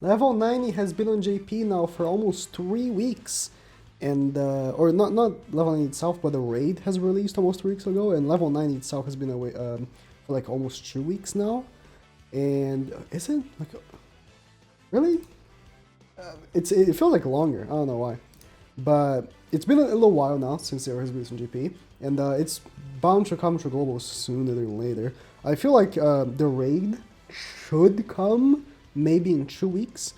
Level 90 has been on JP now for almost 3 weeks. And, or not level 90 itself, but the raid has released almost 3 weeks ago, and level 90 itself has been away for like almost 2 weeks now. And is it like really? It feels like longer. I don't know why, but it's been a little while now since it was released on GP, and it's bound to come to global sooner than later. I feel like the raid should come maybe in 2 weeks.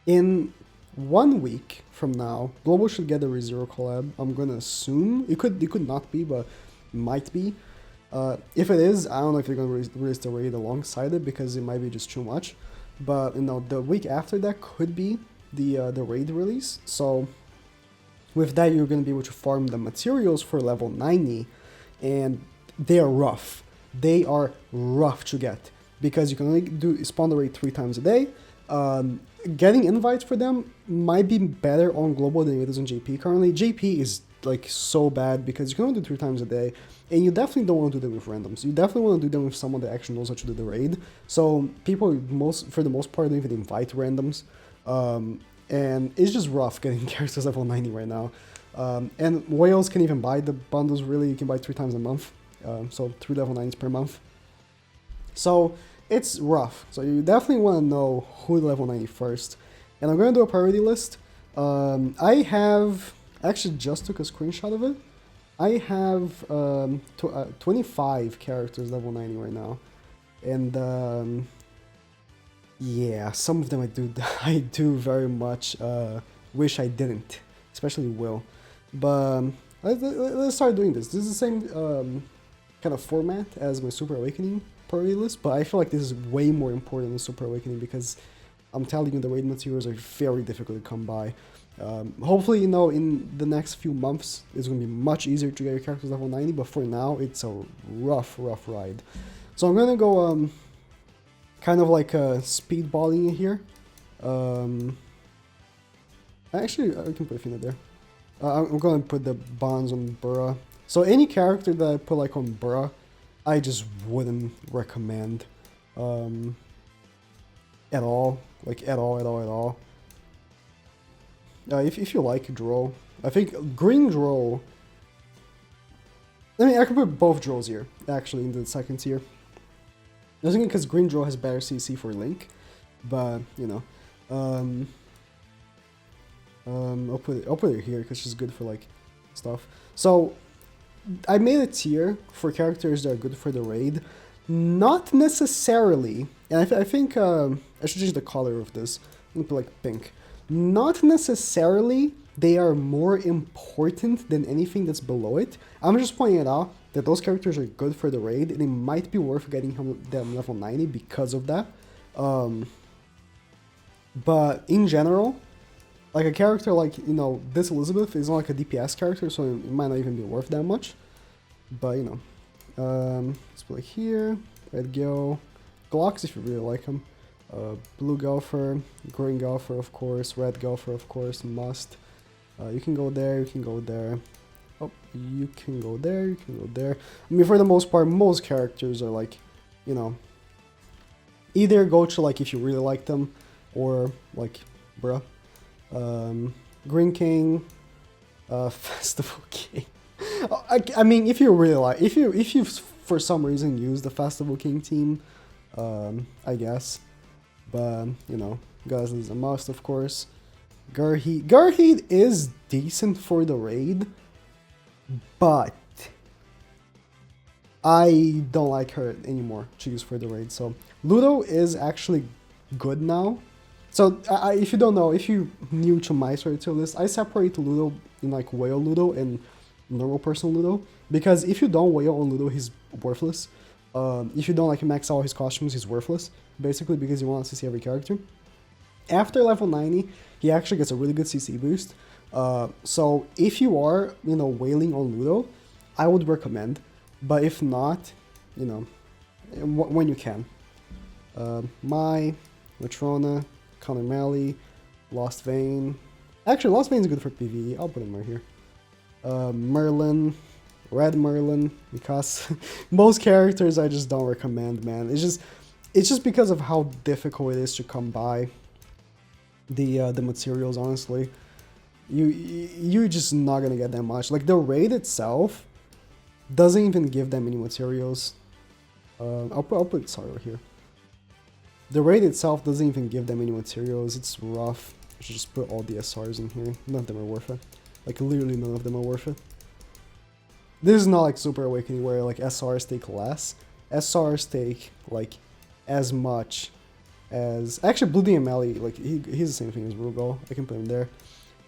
In 1 week from now, global should get a ReZero collab. I'm gonna assume it could not be, but might be. If it is, I don't know if they're gonna release the raid alongside it because it might be just too much. But the week after that could be the raid release. So with that, you're gonna be able to farm the materials for level 90, and they are rough. They are rough to get because you can only do spawn the raid 3 times a day. Getting invites for them might be better on global than it is on JP currently. JP is like so bad because you can only do 3 times a day, and you definitely don't want to do them with randoms. You definitely want to do them with someone that actually knows how to do the raid. So people for the most part don't even invite randoms, and it's just rough getting characters level 90 right now. And whales can even buy the bundles. Really, you can buy 3 times a month, so 3 level 90s per month. So it's rough. So you definitely want to know who level 90 first. And I'm going to do a priority list. I have actually just took a screenshot of it. I have 25 characters level 90 right now. And yeah, some of them I do I do very much wish I didn't, especially Will. But let's start doing this. This is the same kind of format as my Super Awakening priority list, but I feel like this is way more important than Super Awakening because I'm telling you, the raid materials are very difficult to come by. Hopefully, in the next few months, it's going to be much easier to get your characters level 90, but for now, it's a rough ride. So I'm going to go kind of like speedballing it here. Actually, I can put a Fina there. I'm going to put the bonds on Burra. So any character that I put like on Burra, I just wouldn't recommend at all. Like at all. If you like Drow, I think Green Drow. I mean, I could put both Drows here actually in the second tier. I was thinking because Green Drow has better CC for Link, but I'll put it here because she's good for like stuff. So I made a tier for characters that are good for the raid. Not necessarily, and I think I should change the color of this. I'm gonna put like pink. Not necessarily they are more important than anything that's below it. I'm just pointing it out that those characters are good for the raid, and it might be worth getting them level 90 because of that. But in general, like a character like, this Elizabeth is not like a DPS character, so it might not even be worth that much. But, let's put it here. Red Gil. Glocks if you really like him. Blue Golfer. Green Golfer, of course. Red Golfer, of course. Must. You can go there, you can go there. Oh, you can go there, you can go there. I mean, for the most part, most characters are like, either go to like if you really like them, or like, bruh. Green King, Festival King. I mean, if you really like, if you for some reason use the Festival King team, I guess. But Gaz is a must, of course. Garheed is decent for the raid, but I don't like her anymore to use for the raid. So Ludo is actually good now. So if you don't know, if you're new to my sort of list, I separate Ludo in like whale Ludo and normal person Ludo, because if you don't whale on Ludo, he's worthless. If you don't like max out his costumes, he's worthless, basically, because you want to see every character. After level 90, he actually gets a really good CC boost. So if you are, whaling on Ludo, I would recommend. But if not, when you can. Mai, Matrona, Connor Malley, Lost Vein. Actually, Lost Vein is good for PvE. I'll put him right here. Merlin, Red Merlin, because most characters I just don't recommend, man. It's just, It's just because of how difficult it is to come by the materials, honestly. You're just not gonna get that much. Like, the raid itself doesn't even give them any materials. I'll put Sorrow here. The raid itself doesn't even give them any materials. It's rough. I should just put all the SRs in here. None of them are worth it. Like, literally none of them are worth it. This is not like Super Awakening where like SRs take less. SRs take like as much as... Actually, Blue DML, like he's the same thing as Rugal. I can put him there.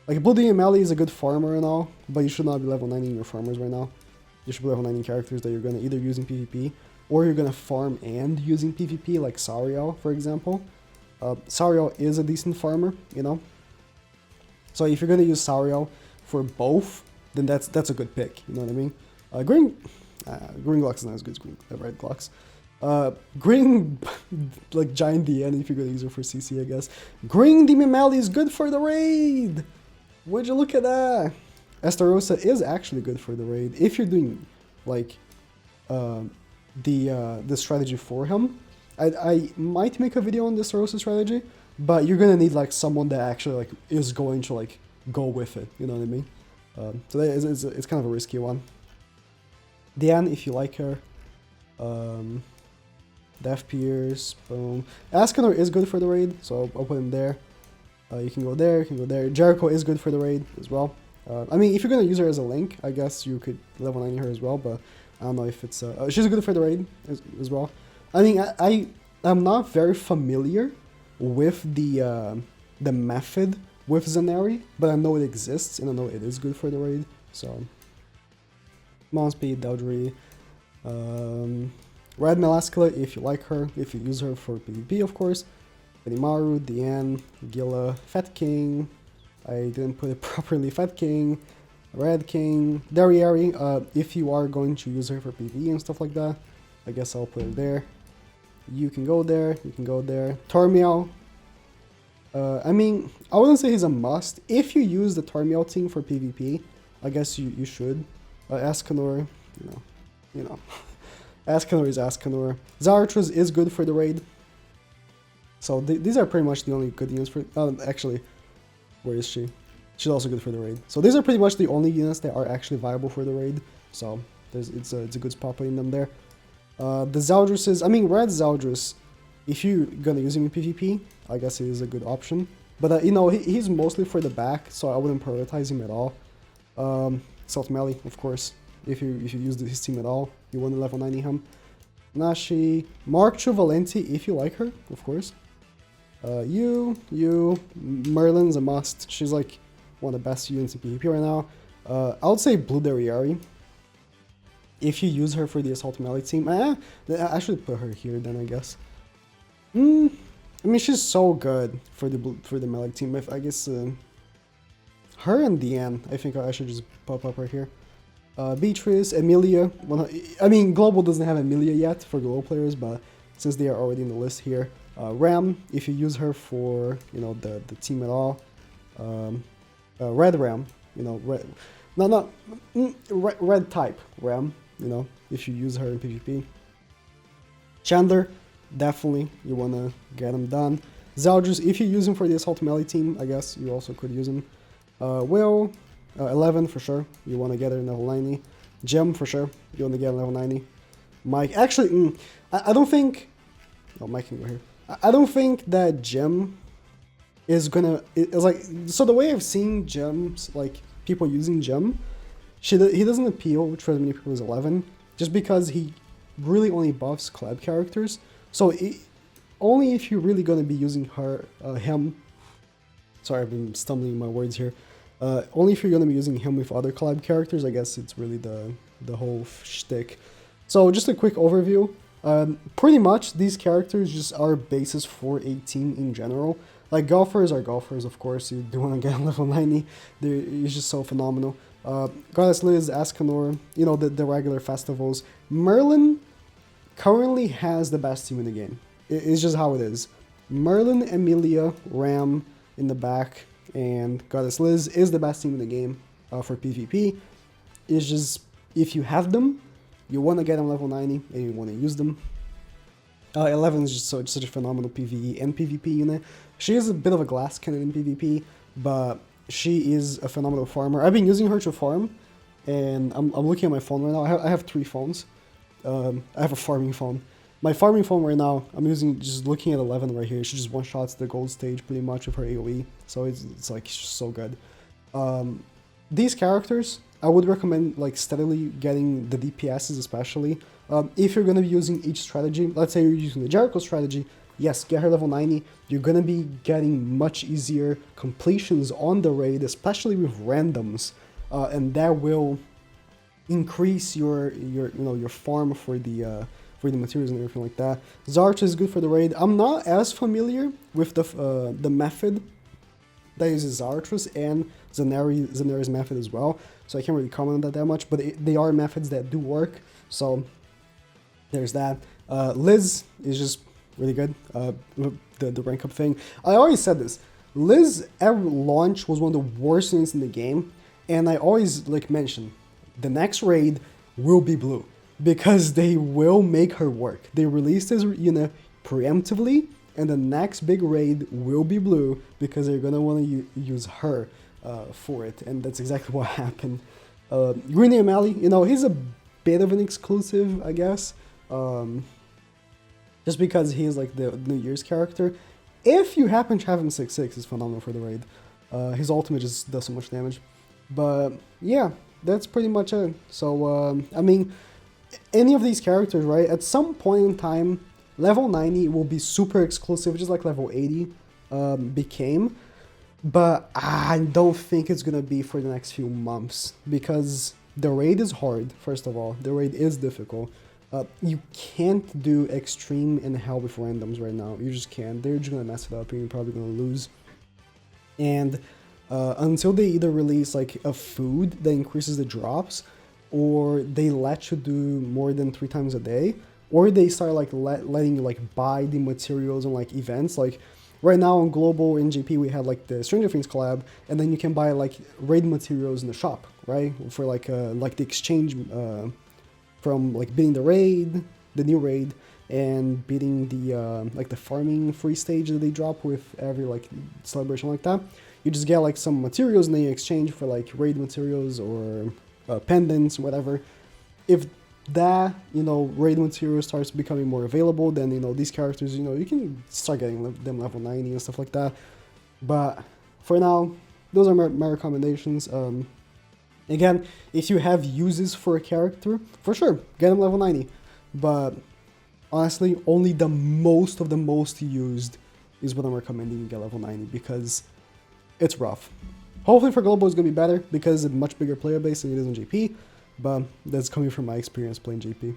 Like, Blue DML is a good farmer and all, but you should not be level 90 in your farmers right now. You should be level 90 characters that you're gonna either use in PvP, or you're gonna farm and using PvP, like Sariel, for example. Sariel is a decent farmer, you know? So if you're gonna use Sariel for both, then that's a good pick, you know what I mean? Green Glocks is not as good as Red Glocks. Green, like Giant DN if you're gonna use it for CC, I guess. Green DML is good for the raid! Would you look at that? Estarossa is actually good for the raid if you're doing like the strategy for him. I might make a video on the Estarossa strategy, but you're gonna need like someone that actually like is going to like go with it. You know what I mean? So that is it's kind of a risky one. Diane, if you like her. Death Pierce, boom. Ascanor is good for the raid, so I'll put him there. You can go there, you can go there. Jericho is good for the raid as well. I mean, if you're gonna use her as a link, I guess you could level 90 her as well, but I don't know if it's... she's good for the raid as well. I mean, I'm not very familiar with the method with Zaneri, but I know it exists, and I know it is good for the raid, so... Monspeed, Deldry, Red Melascula, if you like her, if you use her for PvP, of course. Benimaru, Diane, Gila, Fat King, I didn't put it properly, Fat King, Red King, Dariari, if you are going to use her for PvE and stuff like that, I guess I'll put it there. You can go there, you can go there. Tormiel, I mean, I wouldn't say he's a must. If you use the Tormiel team for PvP, I guess you should. Ascanor, you know. Ascanor is Ascanor. Zarathus is good for the raid. So these are pretty much the only good units for... actually, where is she? She's also good for the raid. So these are pretty much the only units that are actually viable for the raid. So it's a good spot putting them there. The Zeldris, I mean, Red Zeldris, if you're gonna use him in PvP, I guess he is a good option. But you know, he's mostly for the back, so I wouldn't prioritize him at all. South Melee, of course. If you use his team at all, you want to level 90 him. Nashi, Mark Valenti, if you like her, of course. Merlin's a must. She's like one of the best units in PvP right now. I would say Blue Dariari. If you use her for the Assault Melee team, I should put her here then, I guess. I mean, she's so good for the Melee team. I guess her and Deanne, I think I should just pop up right here. Beatrice, Emilia. I mean, Global doesn't have Emilia yet for Global players, but since they are already in the list here. Ram, if you use her for, you know, the team at all. Red Ram, you know, red type Ram, you know, if you use her in PvP. Chandler, definitely, you want to get him done. Zeldris, if you use him for the Assault Melee team, I guess you also could use him. Will, 11 for sure, you want to get her in level 90. Gem for sure, you want to get in level 90. Mike, actually, I don't think... Oh, Mike can go here. I don't think that Gem is gonna... It's like, so the way I've seen Gems, like, people using Gem, he doesn't appeal for as many people as 11, just because he really only buffs collab characters. So only if you're really gonna be using him... Sorry, I've been stumbling my words here. Only if you're gonna be using him with other collab characters, I guess it's really the whole shtick. So just a quick overview. Pretty much these characters just are bases for a team in general. Like golfers are golfers, of course. You do want to get level 90. It's just so phenomenal. Goddess Liz, Ascanor, you know, the regular festivals. Merlin currently has the best team in the game. It's just how it is. Merlin, Emilia, Ram in the back, and Goddess Liz is the best team in the game for PvP. It's just, if you have them, you want to get them level 90 and you want to use them. 11 is just such a phenomenal PvE and PvP unit. She is a bit of a glass cannon in PvP, but she is a phenomenal farmer. I've been using her to farm, and I'm looking at my phone right now. I have 3 phones. I have a farming phone. My farming phone right now, I'm using, just looking at 11 right here. She just one-shots the gold stage pretty much with her AoE, so it's like, it's just so good. These characters, I would recommend like steadily getting the DPSs especially. If you're going to be using each strategy, let's say you're using the Jericho strategy, yes, get her level 90. You're going to be getting much easier completions on the raid, especially with randoms, and that will increase your farm for the materials and everything like that. Zarch is good for the raid. I'm not as familiar with the method that uses Zartrus and Zaneri's method as well, so I can't really comment on that much, but they are methods that do work, so there's that. Liz is just really good, the rank up thing. I always said this, Liz at launch was one of the worst things in the game, and I always like mention, the next raid will be blue, because they will make her work. They released this unit preemptively, and the next big raid will be blue because they're gonna want to use her for it, and that's exactly what happened. Greeny O'Malley, he's a bit of an exclusive, I guess, just because he's like the New Year's character. If you happen to have him 6/6, it's phenomenal for the raid. His ultimate just does so much damage. But yeah, that's pretty much it. So I mean, any of these characters, right? At some point in time, level 90 will be super exclusive, just like level 80 became. But I don't think it's gonna be for the next few months, because the raid is hard, first of all. The raid is difficult. You can't do extreme and hell with randoms right now. You just can't. They're just gonna mess it up and you're probably gonna lose. And until they either release like a food that increases the drops, or they let you do more than 3 times a day, or they start like letting you like buy the materials on like events. Like right now on Global in GP we have like the Stranger Things collab, and then you can buy like raid materials in the shop, right? For like the exchange from like beating the new raid, and beating the like the farming free stage that they drop with every like celebration like that. You just get like some materials and then you exchange for like raid materials or pendants, whatever. If that raid material starts becoming more available, then these characters you can start getting them level 90 and stuff like that. But for now, those are my recommendations. Again, if you have uses for a character, for sure get them level 90, but honestly only the most of the most used is what I'm recommending you get level 90, because it's rough. Hopefully for Global it's going to be better because it's a much bigger player base than it is in GP, but that's coming from my experience playing GP.